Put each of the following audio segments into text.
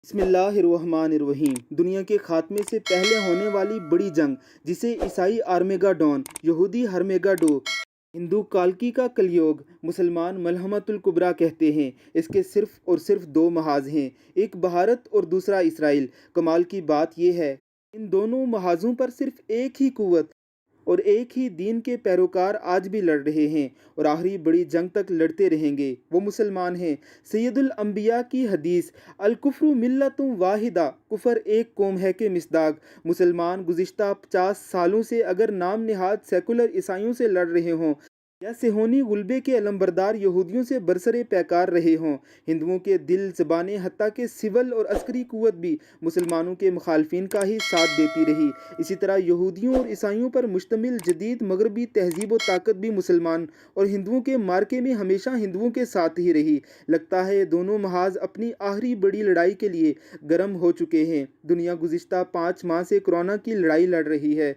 بسم اللہ الرحمن الرحیم۔ دنیا کے خاتمے سے پہلے ہونے والی بڑی جنگ، جسے عیسائی آرمیگاڈون، یہودی ہرمیگاڈو، ہندو کالکی کا کلیوگ، مسلمان ملحمۃ الکبریٰ کہتے ہیں، اس کے صرف اور صرف دو محاذ ہیں، ایک بھارت اور دوسرا اسرائیل۔ کمال کی بات یہ ہے ان دونوں محاذوں پر صرف ایک ہی قوت اور ایک ہی دین کے پیروکار آج بھی لڑ رہے ہیں اور آخری بڑی جنگ تک لڑتے رہیں گے۔ وہ مسلمان ہیں۔ سید الانبیاء کی حدیث الکفر ملت واحدہ، کفر ایک قوم ہے کے مصداق مسلمان گزشتہ 50 سالوں سے اگر نام نہاد سیکولر عیسائیوں سے لڑ رہے ہوں یا صہیونی غلبے کے علمبردار یہودیوں سے برسرے پیکار رہے ہوں، ہندوؤں کے دل، زبانیں، حتیٰ کہ سول اور عسکری قوت بھی مسلمانوں کے مخالفین کا ہی ساتھ دیتی رہی۔ اسی طرح یہودیوں اور عیسائیوں پر مشتمل جدید مغربی تہذیب و طاقت بھی مسلمان اور ہندوؤں کے معرکے میں ہمیشہ ہندوؤں کے ساتھ ہی رہی۔ لگتا ہے یہ دونوں محاذ اپنی آخری بڑی لڑائی کے لیے گرم ہو چکے ہیں۔ دنیا گزشتہ 5 ماہ سے کورونا کی لڑائی لڑ رہی ہے۔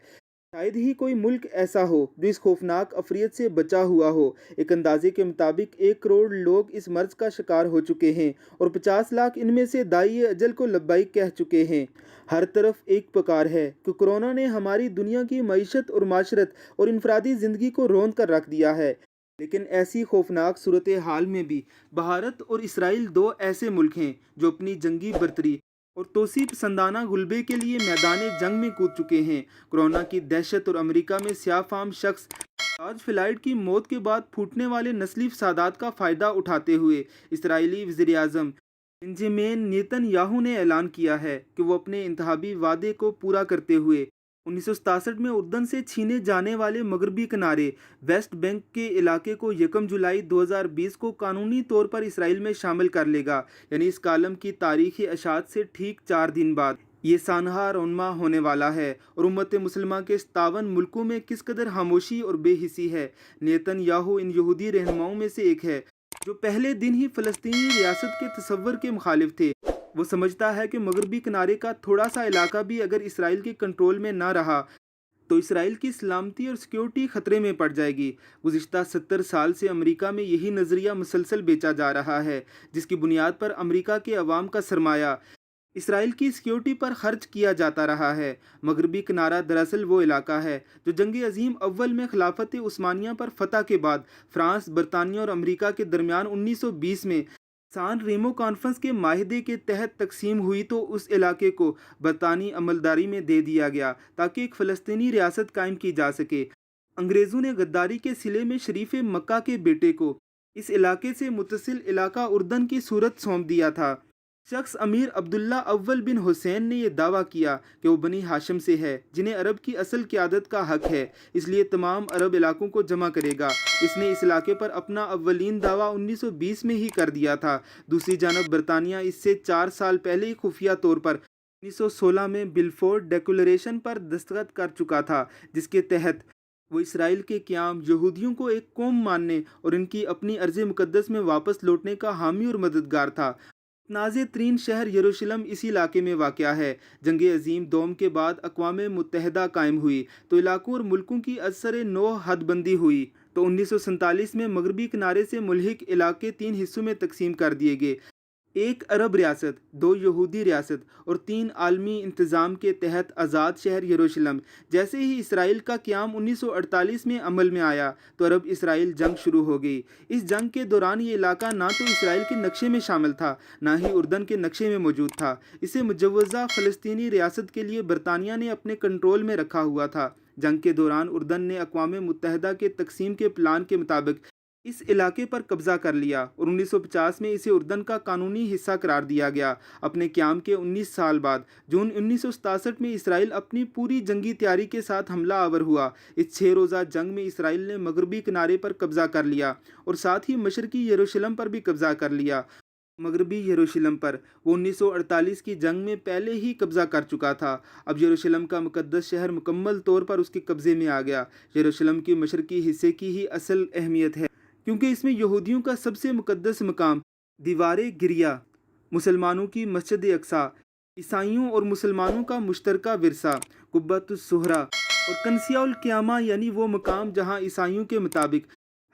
شاید ہی کوئی ملک ایسا ہو جو اس خوفناک عفریت سے بچا ہوا ہو۔ ایک اندازے کے مطابق 1 کروڑ لوگ اس مرض کا شکار ہو چکے ہیں اور 50 لاکھ ان میں سے داعی اجل کو لبیک کہہ چکے ہیں۔ ہر طرف ایک پکار ہے کہ کورونا نے ہماری دنیا کی معیشت اور معاشرت اور انفرادی زندگی کو روند کر رکھ دیا ہے۔ لیکن ایسی خوفناک صورتحال میں بھی بھارت اور اسرائیل 2 ایسے ملک ہیں جو اپنی جنگی برتری اور توسیع پسندانہ غلبے کے لیے میدان جنگ میں کود چکے ہیں۔ کورونا کی دہشت اور امریکہ میں سیاہ فام شخص جارج فلائیڈ کی موت کے بعد پھوٹنے والے نسلی فسادات کا فائدہ اٹھاتے ہوئے اسرائیلی وزیر اعظم بنجامین نیتن یاہو نے اعلان کیا ہے کہ وہ اپنے انتخابی وعدے کو پورا کرتے ہوئے 1967 میں اردن سے چھینے جانے والے مغربی کنارے ویسٹ بینک کے علاقے کو 1 جولائی 2020 کو قانونی طور پر اسرائیل میں شامل کر لے گا، یعنی اس کالم کی تاریخی اشاعت سے ٹھیک 4 دن بعد۔ یہ سانحہ رونما ہونے والا ہے اور امت مسلمہ کے 57 ملکوں میں کس قدر خاموشی اور بے حسی ہے۔ نیتن یاہو ان یہودی رہنماؤں میں سے ایک ہے جو پہلے دن ہی فلسطینی ریاست کے تصور کے مخالف تھے۔ وہ سمجھتا ہے کہ مغربی کنارے کا تھوڑا سا علاقہ بھی اگر اسرائیل کے کنٹرول میں نہ رہا تو اسرائیل کی سلامتی اور سیکیورٹی خطرے میں پڑ جائے گی۔ گزشتہ 70 سال سے امریکہ میں یہی نظریہ مسلسل بیچا جا رہا ہے، جس کی بنیاد پر امریکہ کے عوام کا سرمایہ اسرائیل کی سیکیورٹی پر خرچ کیا جاتا رہا ہے۔ مغربی کنارہ دراصل وہ علاقہ ہے جو جنگ عظیم اول میں خلافت عثمانیہ پر فتح کے بعد فرانس، برطانیہ اور امریکہ کے درمیان 1920 میں سان ریمو کانفرنس کے معاہدے کے تحت تقسیم ہوئی تو اس علاقے کو برطانوی عملداری میں دے دیا گیا تاکہ ایک فلسطینی ریاست قائم کی جا سکے۔ انگریزوں نے غداری کے صلے میں شریف مکہ کے بیٹے کو اس علاقے سے متصل علاقہ اردن کی صورت سونپ دیا تھا۔ شخص امیر عبداللہ اول بن حسین نے یہ دعویٰ کیا کہ وہ بنی ہاشم سے ہے، جنہیں عرب کی اصل قیادت کا حق ہے، اس لیے تمام عرب علاقوں کو جمع کرے گا۔ اس نے اس علاقے پر اپنا اولین دعویٰ 1920 میں ہی کر دیا تھا۔ دوسری جانب برطانیہ اس سے 4 سال پہلے ہی خفیہ طور پر 1916 میں بلفور ڈیکلریشن پر دستخط کر چکا تھا، جس کے تحت وہ اسرائیل کے قیام، یہودیوں کو ایک قوم ماننے اور ان کی اپنی ارض مقدس میں واپس لوٹنے کا حامی اور مددگار تھا۔ متنازع ترین شہر یروشلم اسی علاقے میں واقع ہے۔ جنگ عظیم دوم کے بعد اقوام متحدہ قائم ہوئی تو علاقوں اور ملکوں کی ازسر نو حد بندی ہوئی تو 1947 میں مغربی کنارے سے ملحق علاقے 3 حصوں میں تقسیم کر دیے گئے، 1 عرب ریاست، 2 یہودی ریاست اور 3 عالمی انتظام کے تحت آزاد شہر یروشلم۔ جیسے ہی اسرائیل کا قیام 1948 میں عمل میں آیا تو عرب اسرائیل جنگ شروع ہو گئی۔ اس جنگ کے دوران یہ علاقہ نہ تو اسرائیل کے نقشے میں شامل تھا نہ ہی اردن کے نقشے میں موجود تھا۔ اسے مجوزہ فلسطینی ریاست کے لیے برطانیہ نے اپنے کنٹرول میں رکھا ہوا تھا۔ جنگ کے دوران اردن نے اقوام متحدہ کے تقسیم کے پلان کے مطابق اس علاقے پر قبضہ کر لیا اور 1950 میں اسے اردن کا قانونی حصہ قرار دیا گیا۔ اپنے قیام کے 19 سال بعد جون 1967 میں اسرائیل اپنی پوری جنگی تیاری کے ساتھ حملہ آور ہوا۔ اس 6 روزہ جنگ میں اسرائیل نے مغربی کنارے پر قبضہ کر لیا اور ساتھ ہی مشرقی یروشلم پر بھی قبضہ کر لیا۔ مغربی یروشلم پر وہ 1948 کی جنگ میں پہلے ہی قبضہ کر چکا تھا۔ اب یروشلم کا مقدس شہر مکمل طور پر اس کے قبضے میں آ گیا۔ یروشلم کے مشرقی حصے کی ہی اصل اہمیت ہے کیونکہ اس میں یہودیوں کا سب سے مقدس مقام دیوار گریہ، مسلمانوں کی مسجد اقصیٰ، عیسائیوں اور مسلمانوں کا مشترکہ ورثہ قبۃ الصخرہ اور کنسیہ القیامہ، یعنی وہ مقام جہاں عیسائیوں کے مطابق